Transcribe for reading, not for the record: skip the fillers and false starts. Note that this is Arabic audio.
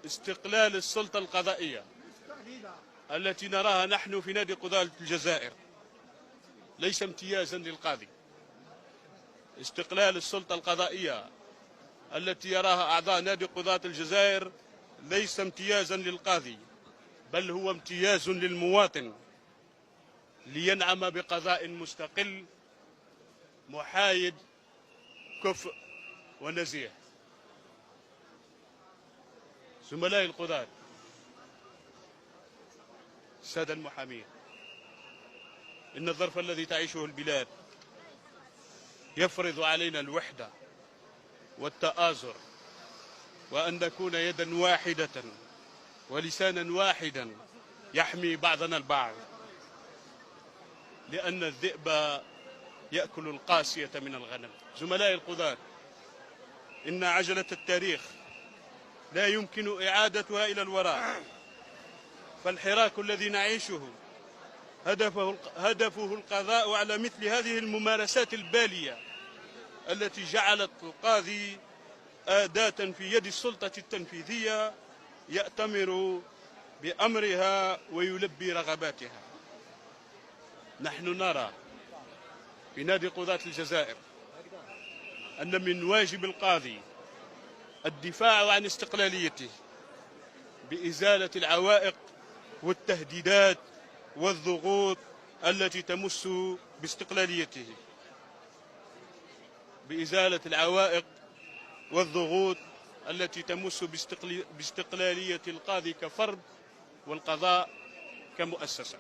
استقلال السلطة القضائية التي نراها نحن في نادي قضاة الجزائر ليس امتيازا للقاضي. استقلال السلطة القضائية التي يراها أعضاء نادي قضاة الجزائر ليس امتيازا للقاضي، بل هو امتياز للمواطن لينعم بقضاء مستقل محايد كفء ونزيه. زملائي القضاة، السادة المحامين، إن الظرف الذي تعيشه البلاد يفرض علينا الوحدة والتآزر، وأن نكون يدا واحدة ولسانا واحدا يحمي بعضنا البعض، لأن الذئب يأكل القاسية من الغنم. زملائي القضاة، إن عجلة التاريخ لا يمكن إعادتها إلى الوراء، فالحراك الذي نعيشه هدفه القضاء على مثل هذه الممارسات البالية التي جعلت القاضي أداة في يد السلطة التنفيذية يأتمر بأمرها ويلبي رغباتها. نحن نرى في نادي قضاة الجزائر أن من واجب القاضي الدفاع عن استقلاليته بإزالة العوائق والتهديدات والضغوط التي تمس باستقلاليته، بإزالة العوائق والضغوط التي تمس باستقلالية القاضي كفرد والقضاء كمؤسسة.